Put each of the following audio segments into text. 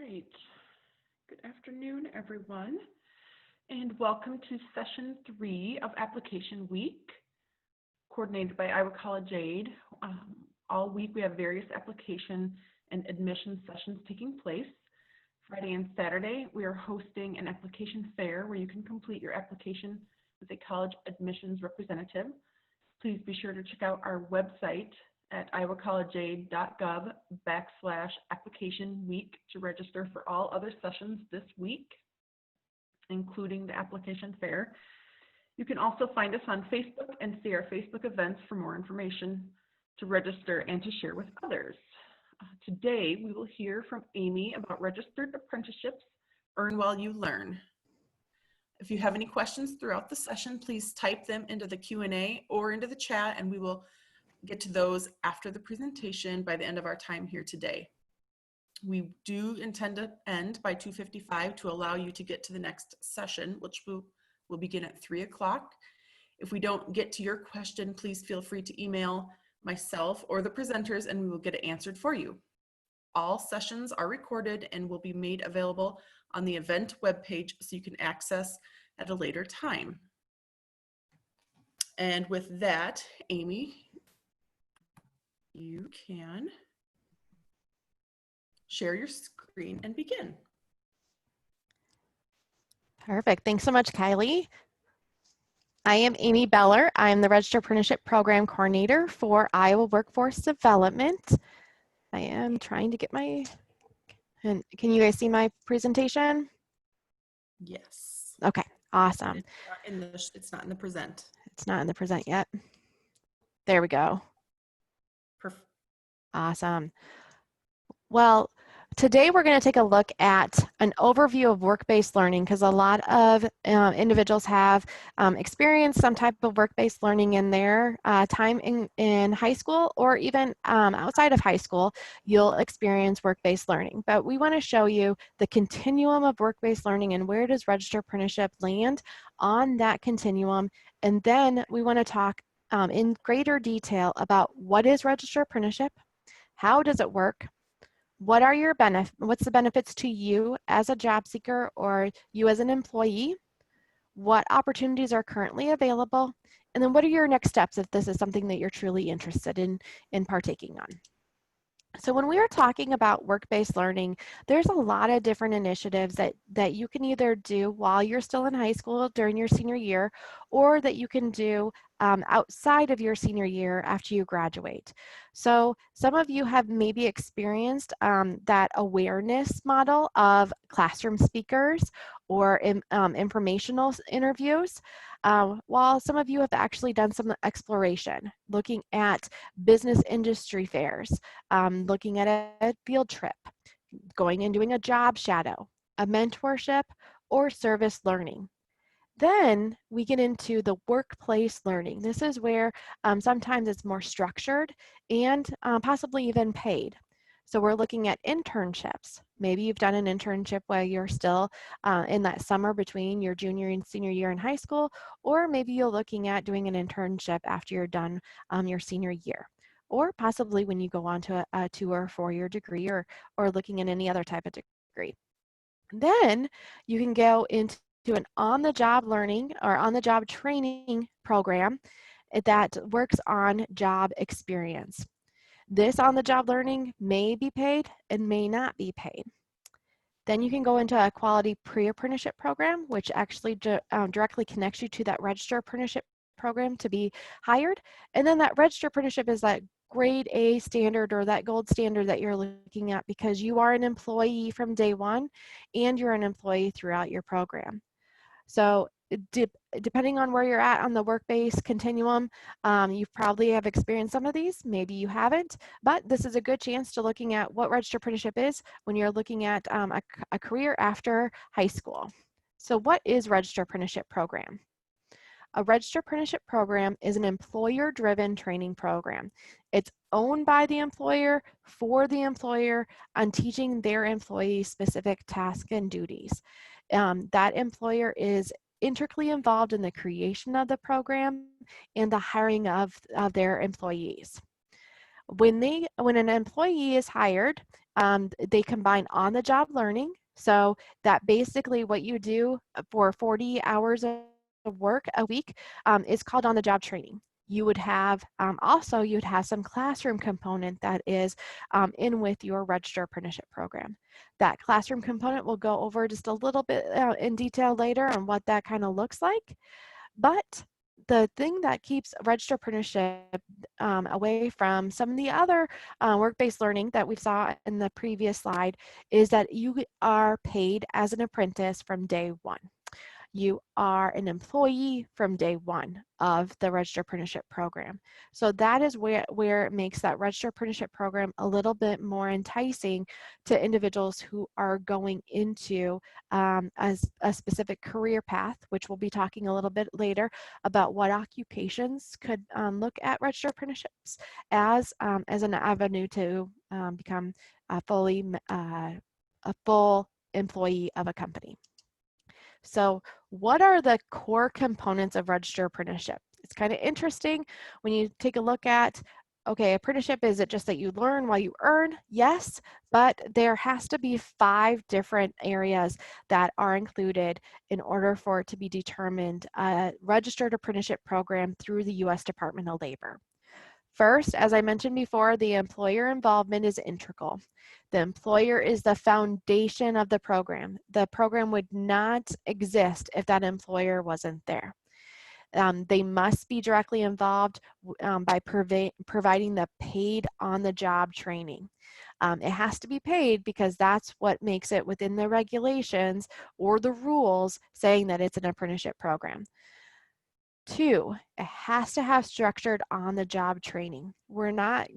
right. Good afternoon, everyone, and welcome to Session 3 of Application Week, coordinated by Iowa College Aid. All week we have various application and admission sessions taking place. Friday and Saturday, we are hosting an application fair where you can complete your application with a college admissions representative. Please be sure to check out our website at iowacollegeaid.gov/application week to register for all other sessions this week, including the application fair. You can also find us on Facebook and see our Facebook events for more information to register and to share with others. Today, we will hear from Amy about Registered Apprenticeships, Earn While You Learn. If you have any questions throughout the session, please type them into the Q&A or into the chat, and we will get to those after the presentation by the end of our time here today. We do intend to end by 2:55 to allow you to get to the next session, which will begin at 3 o'clock. If we don't get to your question, please feel free to email myself or the presenters and we will get it answered for you. All sessions are recorded and will be made available on the event webpage so you can access at a later time. And with that, Amy, you can share your screen and begin. Perfect. Thanks so much, Kylie. I am Amy Beller. I'm the Registered Apprenticeship Program Coordinator for Iowa Workforce Development. I am trying to get my, and can you guys see my presentation? Yes. Okay, awesome. It's not in the present. It's not in the present yet. There we go. Perfect. Awesome. Well, today we're going to take a look at an overview of work-based learning because a lot of individuals have experienced some type of work-based learning in their time in high school, or even outside of high school, you'll experience work-based learning. But we want to show you the continuum of work-based learning and where does Registered Apprenticeship land on that continuum. And then we want to talk in greater detail about what is Registered Apprenticeship, how does it work, what are your what's the benefits to you as a job seeker or you as an employee? What opportunities are currently available? And then what are your next steps if this is something that you're truly interested in partaking on? So when we are talking about work-based learning, there's a lot of different initiatives that you can either do while you're still in high school during your senior year, or that you can do outside of your senior year after you graduate. So some of you have maybe experienced that awareness model of classroom speakers or informational interviews, while some of you have actually done some exploration, looking at business industry fairs, looking at a field trip, going and doing a job shadow, a mentorship, or service learning. Then we get into the workplace learning. This is where sometimes it's more structured and possibly even paid. So we're looking at internships. Maybe you've done an internship while you're still in that summer between your junior and senior year in high school, or maybe you're looking at doing an internship after you're done your senior year, or possibly when you go on to a 2 or 4 year degree, or looking at any other type of degree. Then you can go into an on-the-job learning or on-the-job training program that works on job experience. This on-the-job learning may be paid and may not be paid. Then you can go into a quality pre-apprenticeship program, which actually directly connects you to that Registered Apprenticeship program to be hired. And then that Registered Apprenticeship is that grade A standard or that gold standard that you're looking at because you are an employee from day one and you're an employee throughout your program. So depending on where you're at on the work-based continuum, you probably have experienced some of these, maybe you haven't, but this is a good chance to looking at what Registered Apprenticeship is when you're looking at a career after high school. So what is Registered Apprenticeship program? A Registered Apprenticeship program is an employer-driven training program. It's owned by the employer for the employer on teaching their employees specific tasks and duties. That employer is intricately involved in the creation of the program and the hiring of their employees. When an employee is hired They combine on-the-job learning. So that basically what you do for 40 hours of work a week is called on-the-job training. You would have also you'd have some classroom component that is in with your registered apprenticeship program. That classroom component will go over just a little bit in detail later on what that kind of looks like. But the thing that keeps registered apprenticeship away from some of the other work-based learning that we saw in the previous slide is that you are paid as an apprentice from day one. You are an employee from day one of the Registered Apprenticeship program. So that is where it makes that Registered Apprenticeship program a little bit more enticing to individuals who are going into a specific career path, which we'll be talking a little bit later about what occupations could look at Registered Apprenticeships as an avenue to become a full employee of a company. So what are the core components of registered apprenticeship? It's kind of interesting when you take a look at, okay, apprenticeship, is it just that you learn while you earn? Yes, but there has to be 5 different areas that are included in order for it to be determined a registered apprenticeship program through the U.S. Department of Labor. First, as I mentioned before, the employer involvement is integral. The employer is the foundation of the program. The program would not exist if that employer wasn't there. They must be directly involved by providing the paid on-the-job training. It has to be paid because that's what makes it within the regulations or the rules saying that it's an apprenticeship program. 2, it has to have structured on-the-job training. We're not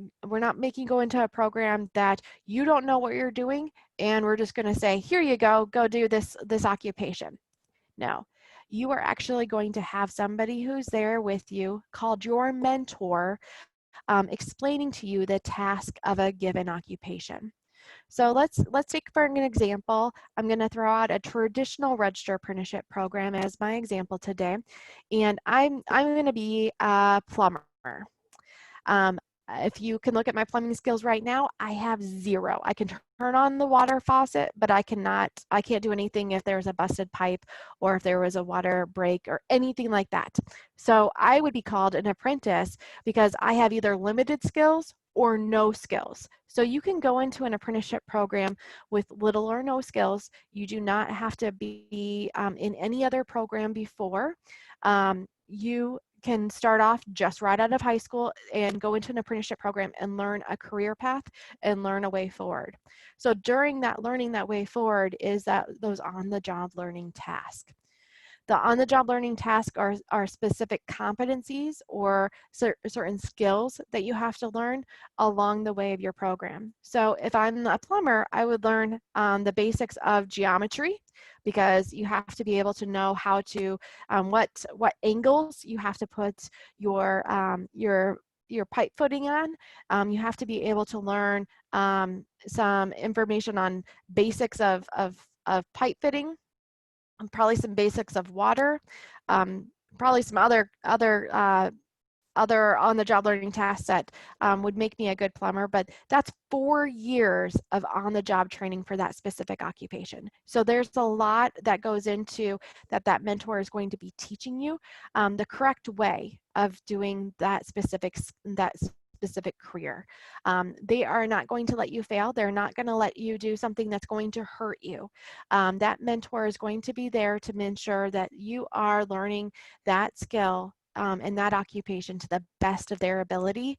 making you go into a program that you don't know what you're doing and we're just going to say, here you go do this occupation. No, you are actually going to have somebody who's there with you called your mentor, explaining to you the task of a given occupation. So let's take for an example. I'm going to throw out a traditional registered apprenticeship program as my example today, and I'm going to be a plumber. If you can look at my plumbing skills right now, I have 0. I can turn on the water faucet, but I can't do anything if there's a busted pipe or if there was a water break or anything like that. So I would be called an apprentice because I have either limited skills or no skills. So you can go into an apprenticeship program with little or no skills. You do not have to be in any other program before. You can start off just right out of high school and go into an apprenticeship program and learn a career path and learn a way forward. So during that learning that way forward is those on-the-job learning tasks. The on-the-job learning tasks are specific competencies or certain skills that you have to learn along the way of your program. So if I'm a plumber, I would learn the basics of geometry, because you have to be able to know how to, what angles you have to put your pipe footing on. You have to be able to learn some information on basics of pipe fitting, probably some basics of water, probably some other on-the-job learning tasks that would make me a good plumber, but that's 4 years of on-the-job training for that specific occupation. So there's a lot that goes into that mentor is going to be teaching you the correct way of doing that specific career. They are not going to let you fail. They're not going to let you do something that's going to hurt you. That mentor is going to be there to ensure that you are learning that skill and that occupation to the best of their ability,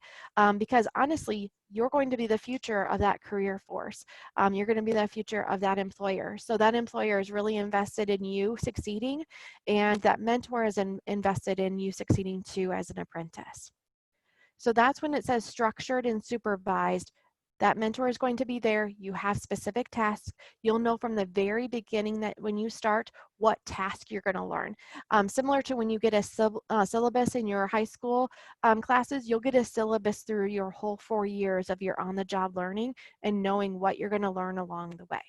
because honestly, you're going to be the future of that career force. You're going to be the future of that employer. So that employer is really invested in you succeeding, and that mentor is invested in you succeeding too as an apprentice. So that's when it says structured and supervised. That mentor is going to be there. You have specific tasks. You'll know from the very beginning that when you start what task you're going to learn. Similar to when you get a syllabus in your high school classes, you'll get a syllabus through your whole 4 years of your on-the-job learning and knowing what you're going to learn along the way.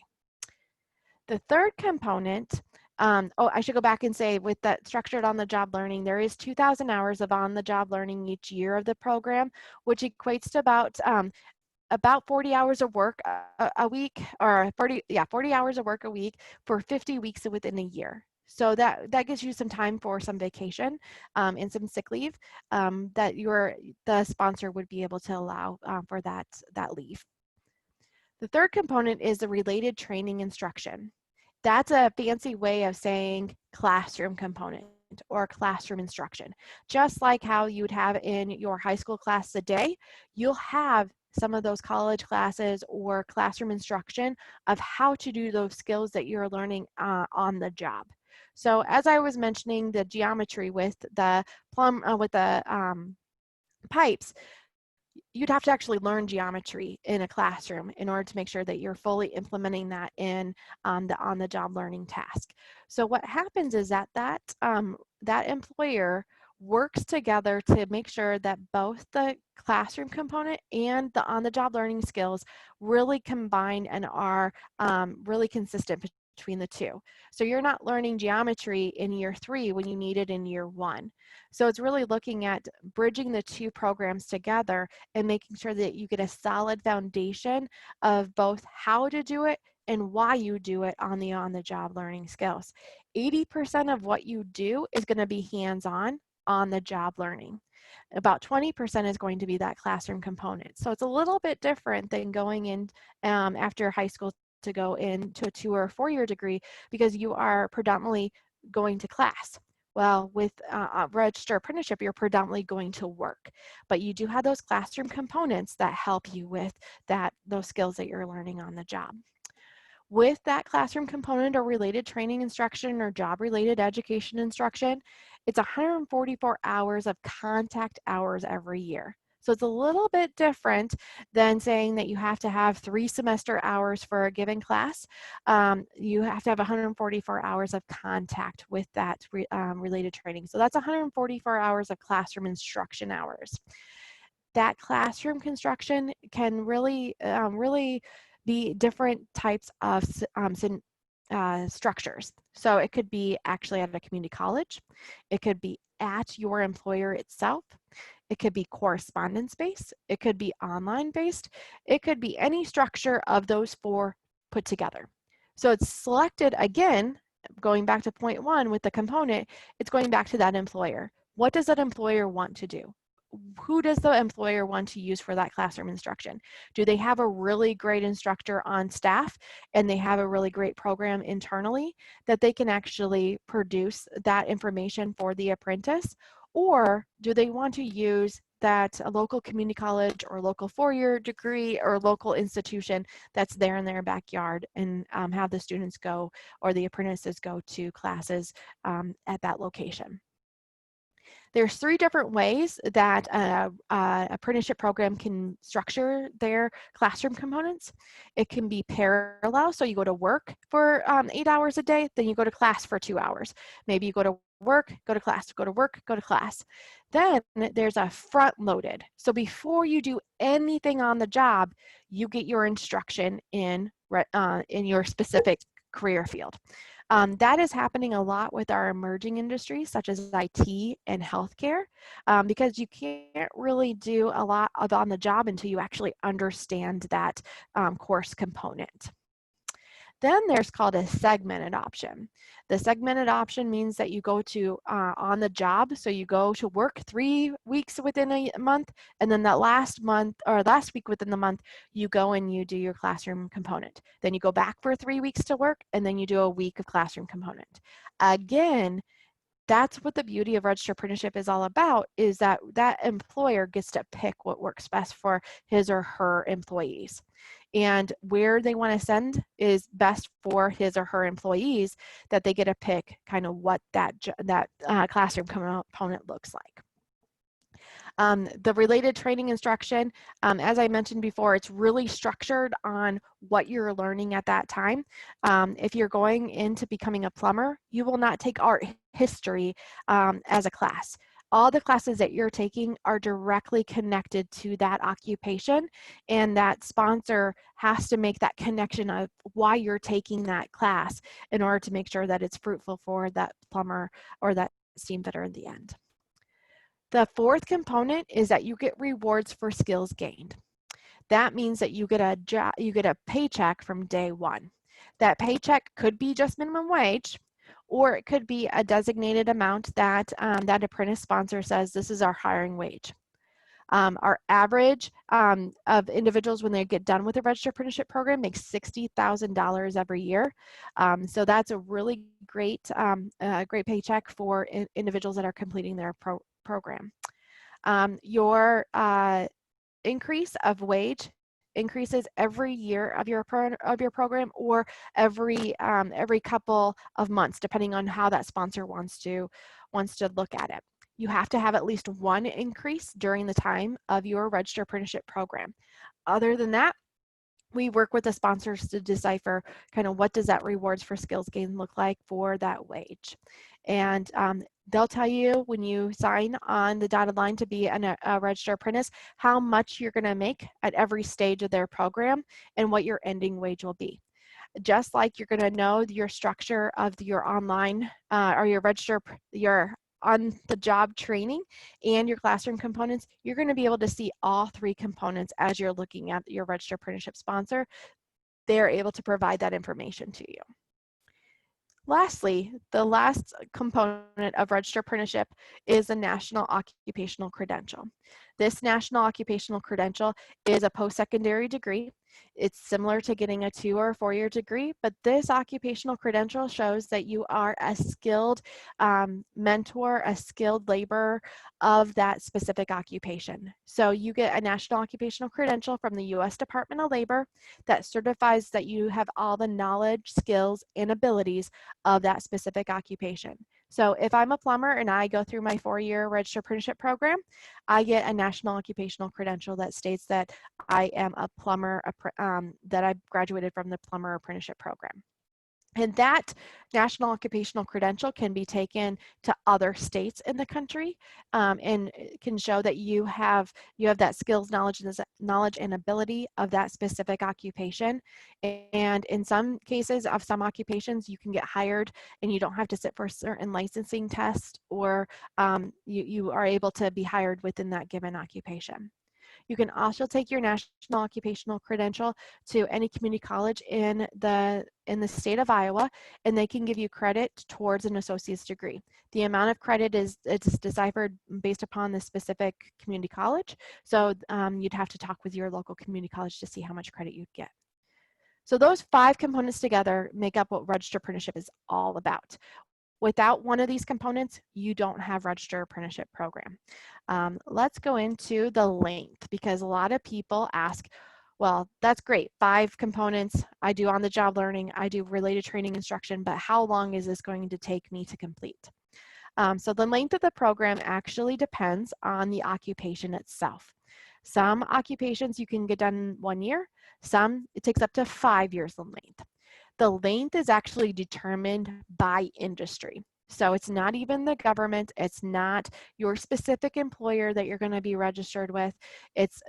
The third component, I should go back and say with that structured on-the-job learning, there is 2,000 hours of on-the-job learning each year of the program, which equates to about about 40 hours of work a week, or 40 hours of work a week for 50 weeks within a year. So that gives you some time for some vacation and some sick leave that the sponsor would be able to allow for that leave. The third component is the related training instruction. That's a fancy way of saying classroom component or classroom instruction. Just like how you would have in your high school class a day, you'll have some of those college classes or classroom instruction of how to do those skills that you're learning on the job. So as I was mentioning the geometry with the pipes, you'd have to actually learn geometry in a classroom in order to make sure that you're fully implementing that in the on-the-job learning task. So what happens is that that employer works together to make sure that both the classroom component and the on-the-job learning skills really combine and are really consistent between the two. So you're not learning geometry in year 3 when you need it in year 1. So it's really looking at bridging the two programs together and making sure that you get a solid foundation of both how to do it and why you do it on the job learning skills. 80% of what you do is going to be hands-on on the job learning. About 20% is going to be that classroom component. So it's a little bit different than going in after high school to go into a 2 or 4 year degree, because you are predominantly going to class. Well, with Registered Apprenticeship, you're predominantly going to work, but you do have those classroom components that help you with those skills that you're learning on the job. With that classroom component or related training instruction or job-related education instruction, it's 144 hours of contact hours every year. So it's a little bit different than saying that you have to have 3 semester hours for a given class. You have to have 144 hours of contact with that related training. So that's 144 hours of classroom instruction hours. That classroom construction can really be different types of structures. So it could be actually at a community college. It could be at your employer itself. It could be correspondence-based. It could be online-based. It could be any structure of those 4 put together. So it's selected, again, going back to point 1 with the component, it's going back to that employer. What does that employer want to do? Who does the employer want to use for that classroom instruction? Do they have a really great instructor on staff and they have a really great program internally that they can actually produce that information for the apprentice? Or do they want to use that a local community college or local 4-year degree or local institution that's there in their backyard and have the students go or the apprentices go to classes at that location? There's 3 different ways that apprenticeship program can structure their classroom components. It can be parallel, so you go to work for 8 hours a day, then you go to class for 2 hours. Maybe you go to work, go to class, go to work, go to class. Then there's a front loaded. So before you do anything on the job, you get your instruction in your specific career field. That is happening a lot with our emerging industries such as IT and healthcare, because you can't really do a lot of on the job until you actually understand that course component. Then there's called a segmented option. The segmented option means that you go to on the job, so you go to work 3 weeks within a month, and then that last week within the month, you go and you do your classroom component. Then you go back for 3 weeks to work, and then you do a week of classroom component. Again, that's what the beauty of registered apprenticeship is all about, is that that employer gets to pick what works best for his or her employees. And where they want to send is best for his or her employees, that they get to pick kind of what that classroom component looks like. The related training instruction, as I mentioned before, it's really structured on what you're learning at that time. If you're going into becoming a plumber, you will not take art history as a class. All the classes that you're taking are directly connected to that occupation, and that sponsor has to make that connection of why you're taking that class in order to make sure that it's fruitful for that plumber or that steam fitter in the end. The 4th component is that you get rewards for skills gained. that means that you get a paycheck from day one. That paycheck could be just minimum wage, or it could be a designated amount that that apprentice sponsor says this is our hiring wage. Our average of individuals when they get done with the Registered Apprenticeship program makes $60,000 every year. So that's a really great, great paycheck for individuals that are completing their program. Your increase of wage increases every year of your program, or every couple of months, depending on how that sponsor wants to look at it. You have to have at least one increase during the time of your Registered Apprenticeship program. Other than that, we work with the sponsors to decipher kind of what does that rewards for skills gain look like for that wage. And they'll tell you when you sign on the dotted line to be a registered apprentice how much you're going to make at every stage of their program and what your ending wage will be. Just like you're going to know your structure of your online or your on-the-job training and your classroom components, you're going to be able to see all three components as you're looking at your registered apprenticeship sponsor. They're able to provide that information to you. Lastly, the last component of registered apprenticeship is a national occupational credential. This national occupational credential is a post-secondary degree. It's similar to getting a 2 or a 4-year degree, but this occupational credential shows that you are a skilled mentor, a skilled laborer of that specific occupation. So you get a national occupational credential from the U.S. Department of Labor that certifies that you have all the knowledge, skills, and abilities of that specific occupation. So if I'm a plumber and I go through my 4-year registered apprenticeship program, I get a national occupational credential that states that I am a plumber, that I graduated from the plumber apprenticeship program. And that national occupational credential can be taken to other states in the country, and can show that you have that skills, knowledge, and ability of that specific occupation. And in some cases of some occupations, you can get hired and you don't have to sit for a certain licensing test, or you are able to be hired within that given occupation. You can also take your national occupational credential to any community college in the state of Iowa, and they can give you credit towards an associate's degree. The amount of credit it's deciphered based upon the specific community college. So you'd have to talk with your local community college to see how much credit you'd get. So those 5 components together make up what registered apprenticeship is all about. Without one of these components, you don't have registered apprenticeship program. Let's go into the length, because a lot of people ask, well, that's great, 5 components, I do on-the-job learning, I do related training instruction, but how long is this going to take me to complete? So the length of the program actually depends on the occupation itself. Some occupations you can get done in 1 year, some it takes up to 5 years in length. The length is actually determined by industry. So it's not even the government, it's not your specific employer that you're going to be registered with. It's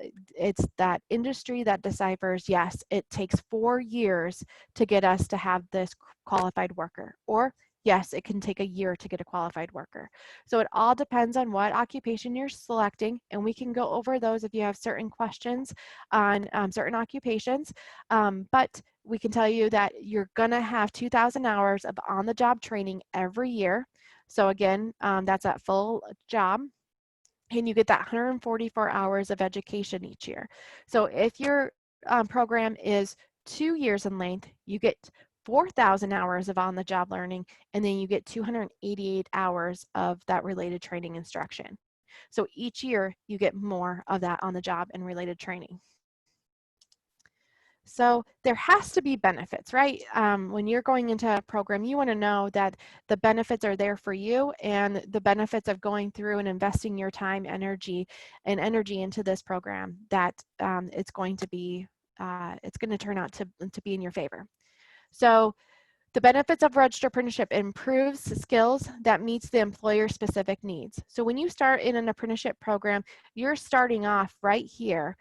that industry that deciphers, yes, it takes 4 years to get us to have this qualified worker, or yes, it can take a year to get a qualified worker. So it all depends on what occupation you're selecting, and we can go over those if you have certain questions on certain occupations. But we can tell you that you're gonna have 2,000 hours of on-the-job training every year. So again, that's at full job. And you get that 144 hours of education each year. So if your program is 2 years in length, you get 4,000 hours of on-the-job learning, and then you get 288 hours of that related training instruction. So each year you get more of that on-the-job and related training. So there has to be benefits, right? When you're going into a program, you want to know that the benefits are there for you, and the benefits of going through and investing your time, energy into this program, that it's going to turn out to be in your favor. So the benefits of registered apprenticeship: improves skills that meets the employer-specific needs. So when you start in an apprenticeship program, you're starting off right here,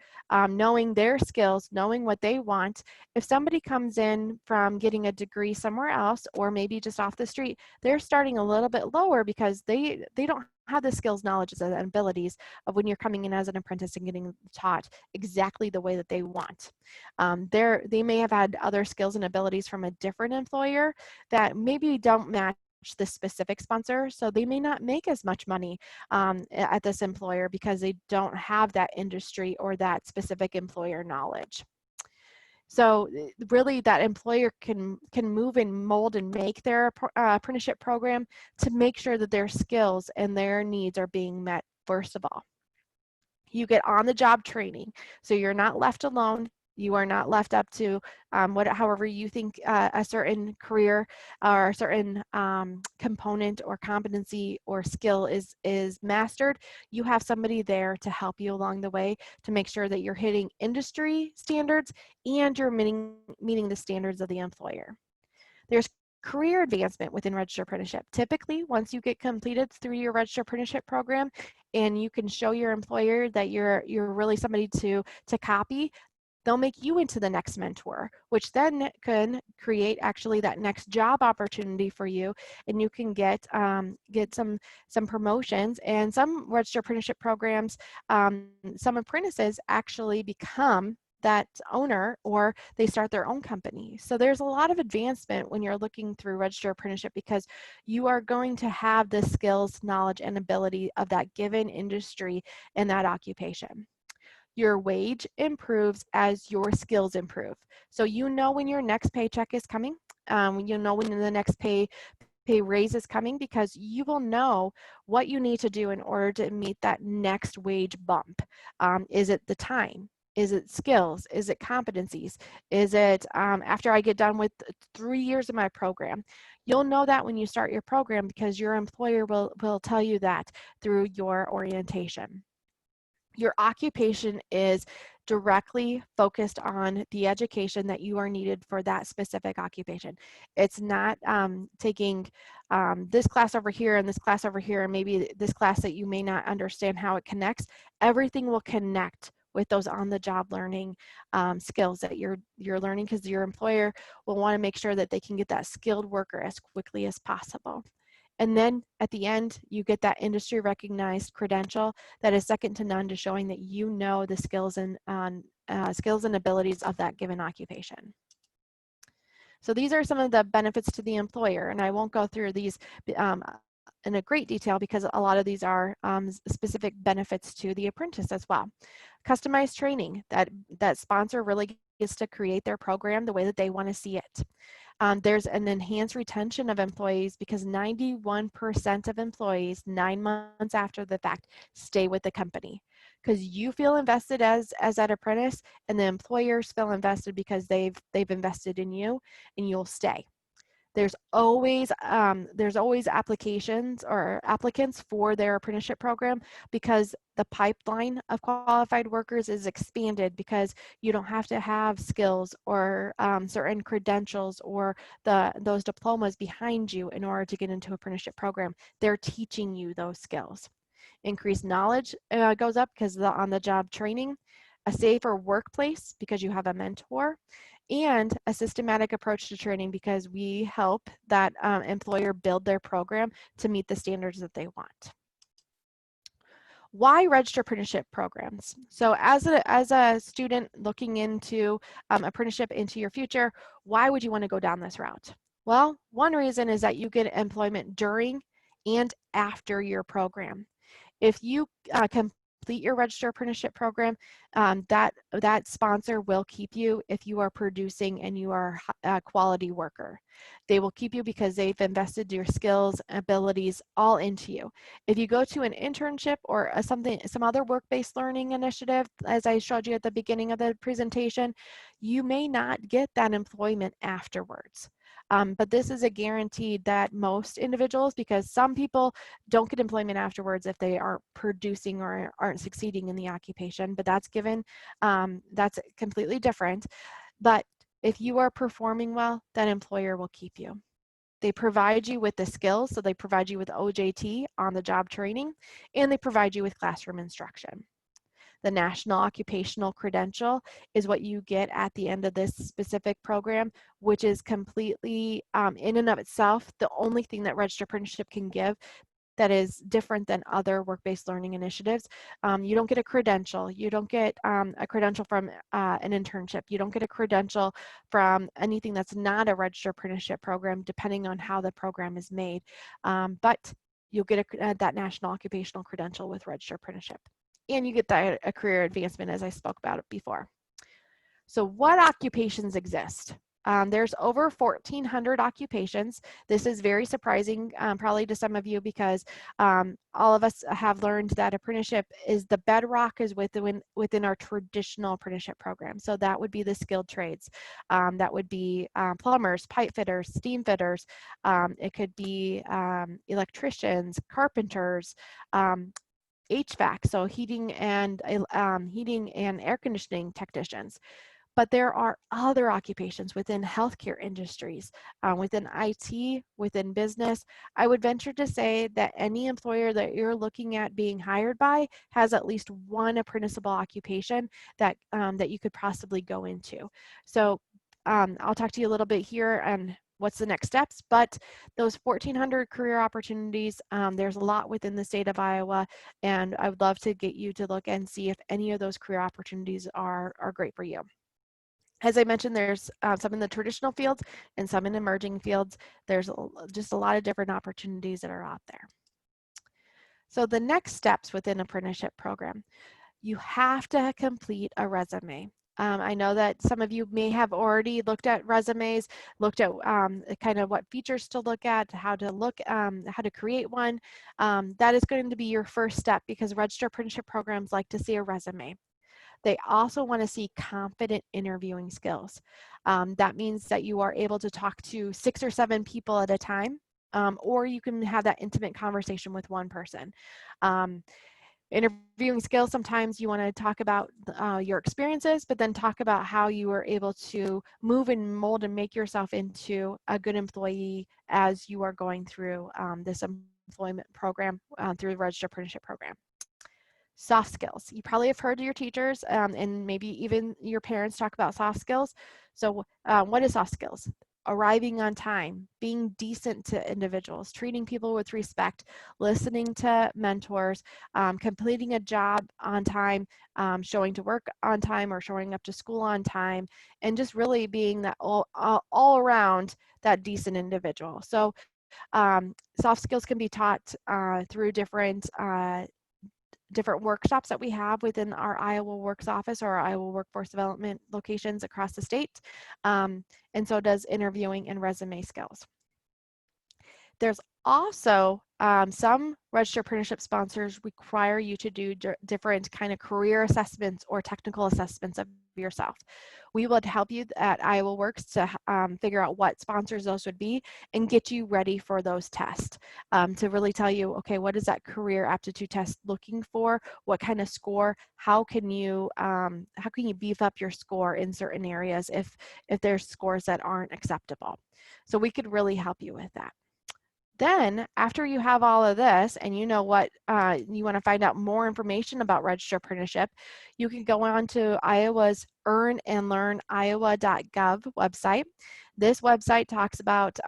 knowing their skills, knowing what they want. If somebody comes in from getting a degree somewhere else, or maybe just off the street, they're starting a little bit lower because they don't have the skills, knowledges, and abilities of when you're coming in as an apprentice and getting taught exactly the way that they want. They may have had other skills and abilities from a different employer that maybe don't match the specific sponsor, so they may not make as much money at this employer because they don't have that industry or that specific employer knowledge. So really that employer can move and mold and make their apprenticeship program to make sure that their skills and their needs are being met first of all. You get on-the-job training, so you're not left alone. You are not left up to however you think a certain career or a certain component or competency or skill is mastered. You have somebody there to help you along the way to make sure that you're hitting industry standards and you're meeting the standards of the employer. There's career advancement within Registered Apprenticeship. Typically, once you get completed through your Registered Apprenticeship program and you can show your employer that you're really somebody to copy, they'll make you into the next mentor, which then can create actually that next job opportunity for you, and you can get some promotions. And some Registered Apprenticeship programs, some apprentices actually become that owner, or they start their own company. So there's a lot of advancement when you're looking through Registered Apprenticeship because you are going to have the skills, knowledge, and ability of that given industry and that occupation. Your wage improves as your skills improve. So you know when your next paycheck is coming, you know when the next pay raise is coming, because you will know what you need to do in order to meet that next wage bump. Is it the time? Is it skills? Is it competencies? Is it after I get done with 3 years of my program? You'll know that when you start your program because your employer will tell you that through your orientation. Your occupation is directly focused on the education that you are needed for that specific occupation. It's not taking this class over here and this class over here and maybe this class that you may not understand how it connects. Everything will connect with those on-the-job learning skills that you're learning, because your employer will want to make sure that they can get that skilled worker as quickly as possible. And then at the end, you get that industry recognized credential that is second to none to showing that you know the skills and abilities of that given occupation. So these are some of the benefits to the employer, and I won't go through these in a great detail because a lot of these are specific benefits to the apprentice as well. Customized training, that sponsor really gets to create their program the way that they want to see it. There's an enhanced retention of employees because 91% of employees 9 months after the fact stay with the company because you feel invested as that apprentice, and the employers feel invested because they've invested in you, and you'll stay. There's always applications or applicants for their apprenticeship program because the pipeline of qualified workers is expanded because you don't have to have skills or certain credentials or those diplomas behind you in order to get into apprenticeship program. They're teaching you those skills. Increased knowledge goes up because of the on-the-job training. A safer workplace because you have a mentor, and a systematic approach to training because we help that employer build their program to meet the standards that they want. Why register apprenticeship programs? So as a student looking into apprenticeship into your future, why would you want to go down this route? Well, one reason is that you get employment during and after your program. If you complete your Registered Apprenticeship program, that sponsor will keep you if you are producing and you are a quality worker. They will keep you because they've invested your skills, abilities all into you. If you go to an internship or some other work-based learning initiative, as I showed you at the beginning of the presentation, you may not get that employment afterwards. But this is a guaranteed that most individuals, because some people don't get employment afterwards if they aren't producing or aren't succeeding in the occupation, but that's given, that's completely different. But if you are performing well, that employer will keep you. They provide you with the skills, so they provide you with OJT, on-the-job training, and they provide you with classroom instruction. The National Occupational Credential is what you get at the end of this specific program, which is completely in and of itself the only thing that Registered Apprenticeship can give, that is different than other work-based learning initiatives. You don't get a credential. You don't get a credential from an internship. You don't get a credential from anything that's not a registered apprenticeship program, depending on how the program is made. But you'll get that national occupational credential with registered apprenticeship. And you get that a career advancement, as I spoke about it before. So what occupations exist? There's over 1,400 occupations. This is very surprising probably to some of you, because all of us have learned that apprenticeship is the bedrock is within our traditional apprenticeship program. So that would be the skilled trades. That would be plumbers, pipe fitters, steam fitters. It could be electricians, carpenters, HVAC, so heating and air conditioning technicians. But there are other occupations within healthcare industries, within IT, within business. I would venture to say that any employer that you're looking at being hired by has at least one apprenticeable occupation that, that you could possibly go into. So I'll talk to you a little bit here on what's the next steps, but those 1,400 career opportunities, there's a lot within the state of Iowa, and I would love to get you to look and see if any of those career opportunities are great for you. As I mentioned, there's some in the traditional fields and some in emerging fields. There's just a lot of different opportunities that are out there. So the next steps within an apprenticeship program, you have to complete a resume. I know that some of you may have already looked at resumes, looked at kind of what features to look at, how to create one. That is going to be your first step, because registered apprenticeship programs like to see a resume. They also want to see confident interviewing skills. That means that you are able to talk to 6 or 7 people at a time, or you can have that intimate conversation with one person. Interviewing skills, sometimes you want to talk about your experiences, but then talk about how you were able to move and mold and make yourself into a good employee as you are going through this employment program through the Registered Apprenticeship Program. Soft skills. You probably have heard your teachers and maybe even your parents talk about soft skills. So what is soft skills? Arriving on time, being decent to individuals, treating people with respect, listening to mentors, completing a job on time, showing to work on time or showing up to school on time, and just really being that all around that decent individual. So soft skills can be taught through different workshops that we have within our Iowa Works office or our Iowa Workforce Development locations across the state. And so does interviewing and resume skills. There's also some registered apprenticeship sponsors require you to do different kind of career assessments or technical assessments of yourself. We would help you at Iowa Works to figure out what sponsors those would be and get you ready for those tests to really tell you, okay, what is that career aptitude test looking for? What kind of score? How can you beef up your score in certain areas if there's scores that aren't acceptable? So we could really help you with that. Then, after you have all of this and you know what you want to find out more information about registered apprenticeship, you can go on to Iowa's earnandlearniowa.gov website. This website talks about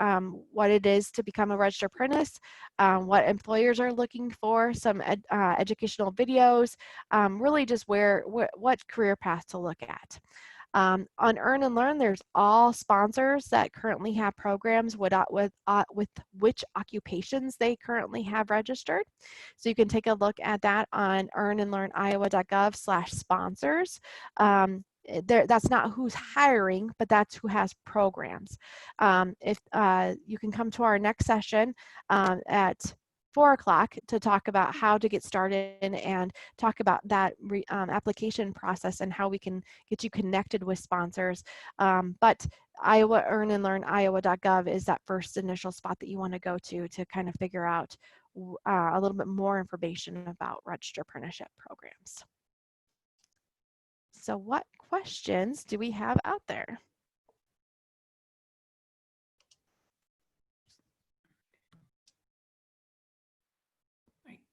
what it is to become a registered apprentice, what employers are looking for, some educational videos, really just what career path to look at. On Earn and Learn, there's all sponsors that currently have programs with which occupations they currently have registered. So you can take a look at that on earnandlearniowa.gov/sponsors. That's not who's hiring, but that's who has programs. If you can come to our next session at 4 o'clock to talk about how to get started and talk about that application process and how we can get you connected with sponsors. But Iowa Earn and Learn Iowa.gov is that first initial spot that you want to go to kind of figure out a little bit more information about registered apprenticeship programs. So what questions do we have out there?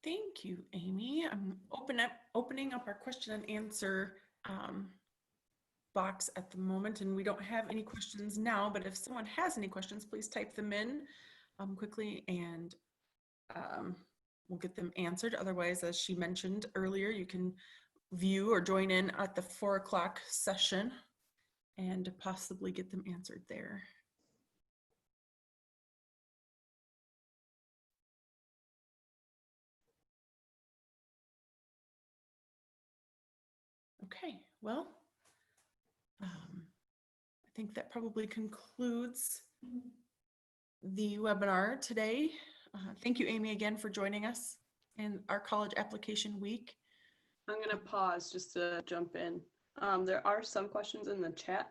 Thank you, Amy. I'm opening up our question and answer box at the moment, and we don't have any questions now, but if someone has any questions, please type them in quickly, and we'll get them answered. Otherwise, as she mentioned earlier, you can view or join in at the 4 o'clock session and possibly get them answered there. Okay, well, I think that probably concludes the webinar today. Thank you, Amy, again for joining us in our college application week. I'm going to pause just to jump in. There are some questions in the chat.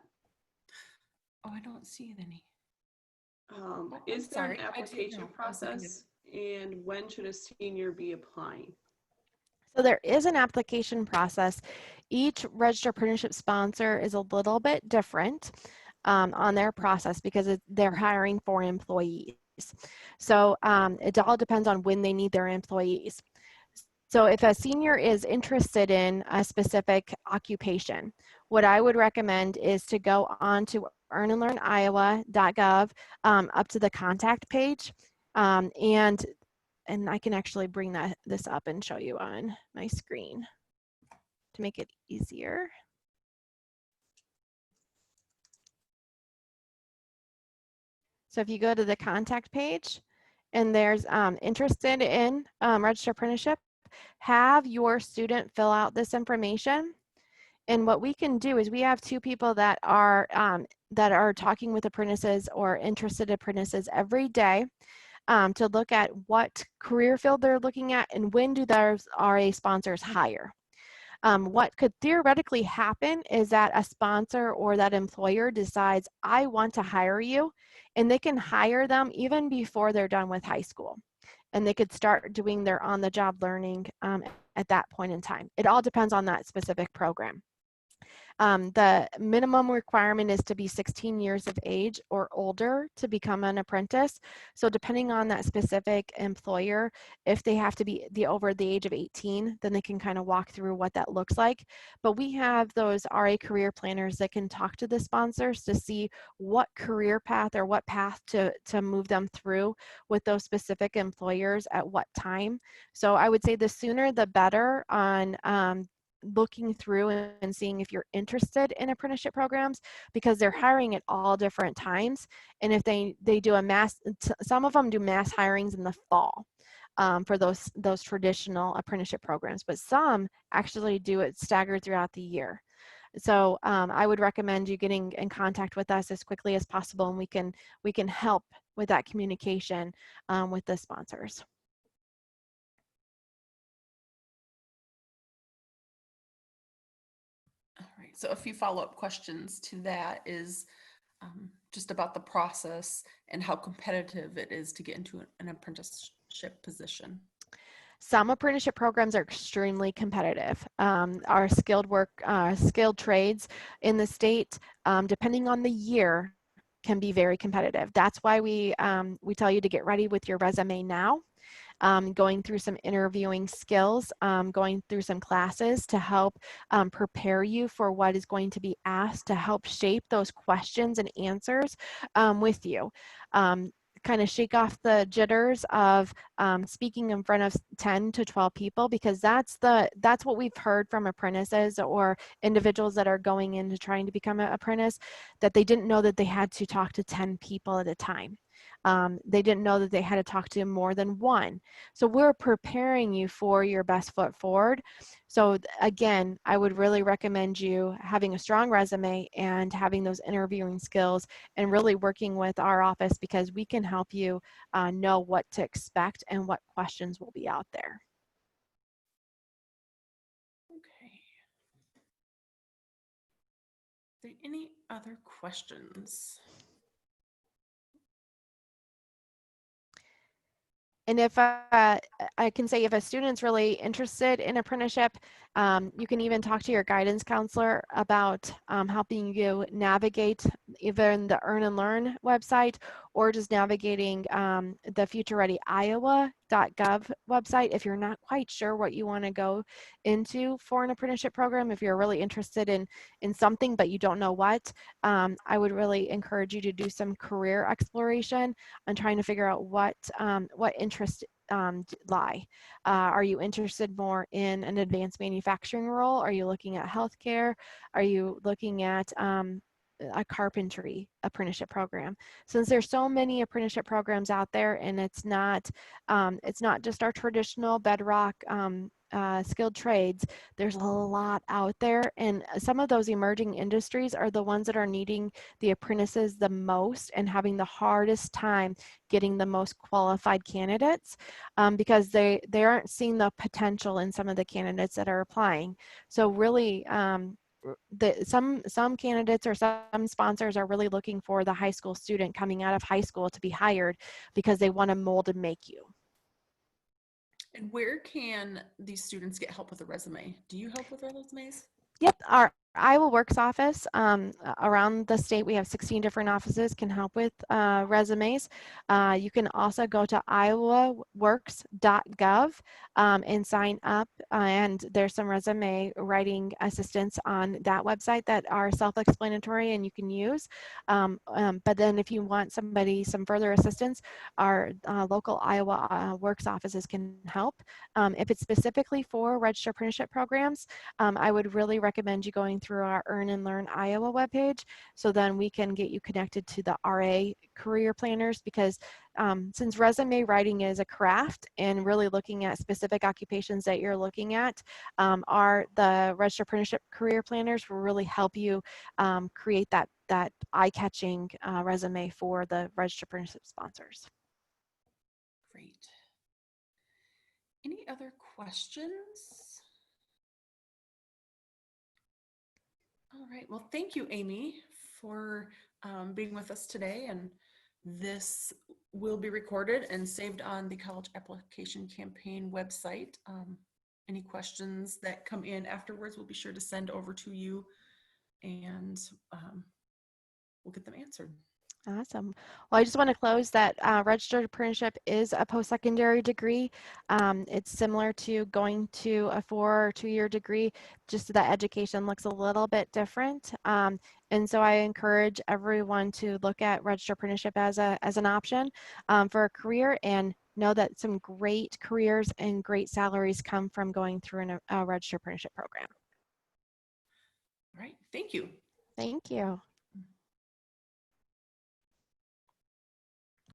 Oh, I don't see any. Is there sorry, an application process, and when should a senior be applying? So there is an application process. Each registered apprenticeship sponsor is a little bit different on their process because they're hiring for employees. So it all depends on when they need their employees. So if a senior is interested in a specific occupation, what I would recommend is to go on to earnandlearniowa.gov up to the contact page, and I can actually bring this up and show you on my screen to make it easier. So if you go to the contact page and there's interested in registered apprenticeship, have your student fill out this information. And what we can do is we have two people that are talking with apprentices or interested apprentices every day to look at what career field they're looking at and when do those RA sponsors hire. What could theoretically happen is that a sponsor or that employer decides, I want to hire you, and they can hire them even before they're done with high school. And they could start doing their on-the-job learning at that point in time. It all depends on that specific program. The minimum requirement is to be 16 years of age or older to become an apprentice. So depending on that specific employer, if they have to be over the age of 18, then they can kind of walk through what that looks like. But we have those RA career planners that can talk to the sponsors to see what career path or what path to move them through with those specific employers at what time. So I would say the sooner the better on looking through and seeing if you're interested in apprenticeship programs, because they're hiring at all different times. And if they do some of them do mass hirings in the fall for those traditional apprenticeship programs, but some actually do it staggered throughout the year. So I would recommend you getting in contact with us as quickly as possible, and we can help with that communication with the sponsors. So a few follow-up questions to that is just about the process and how competitive it is to get into an apprenticeship position. Some apprenticeship programs are extremely competitive. Our skilled trades in the state, depending on the year, can be very competitive. That's why we tell you to get ready with your resume now. Going through some interviewing skills, going through some classes to help prepare you for what is going to be asked, to help shape those questions and answers with you. Kind of shake off the jitters of speaking in front of 10 to 12 people, because that's what we've heard from apprentices or individuals that are going into trying to become an apprentice, that they didn't know that they had to talk to 10 people at a time. They didn't know that they had to talk to more than one. So we're preparing you for your best foot forward. So again, I would really recommend you having a strong resume and having those interviewing skills and really working with our office, because we can help you know what to expect and what questions will be out there. Okay. Are there any other questions? And if I can say, if a student's really interested in apprenticeship, you can even talk to your guidance counselor about helping you navigate even the Earn and Learn website, or just navigating the futurereadyiowa.gov website if you're not quite sure what you want to go into for an apprenticeship program. If you're really interested in something but you don't know what, I would really encourage you to do some career exploration and trying to figure out what interest lie. Are you interested more in an advanced manufacturing role? Are you looking at healthcare? Are you looking at a carpentry apprenticeship program? Since there's so many apprenticeship programs out there, and it's not just our traditional bedrock skilled trades. There's a lot out there, and some of those emerging industries are the ones that are needing the apprentices the most and having the hardest time getting the most qualified candidates, because they aren't seeing the potential in some of the candidates that are applying. So really, some candidates or some sponsors are really looking for the high school student coming out of high school to be hired because they want to mold and make you. And where can these students get help with a resume? Do you help with resumes? Yep, our Iowa Works office around the state, we have 16 different offices, can help with resumes. You can also go to iowaworks.gov and sign up, and there's some resume writing assistants on that website that are self-explanatory and you can use. But then if you want some further assistance, our local Iowa Works offices can help. If it's specifically for registered apprenticeship programs, I would really recommend you going through our Earn and Learn Iowa webpage, so then we can get you connected to the RA career planners, because since resume writing is a craft and really looking at specific occupations that you're looking at, the registered apprenticeship career planners will really help you create that eye-catching resume for the registered apprenticeship sponsors. Great. Any other questions? All right, well, thank you, Amy, for being with us today. And this will be recorded and saved on the College Application Campaign website. Any questions that come in afterwards, we'll be sure to send over to you, and we'll get them answered. Awesome. Well, I just want to close that registered apprenticeship is a post-secondary degree. It's similar to going to a 4 or 2-year degree, just that education looks a little bit different. And so I encourage everyone to look at registered apprenticeship as an option for a career, and know that some great careers and great salaries come from going through a registered apprenticeship program. All right, thank you. Thank you.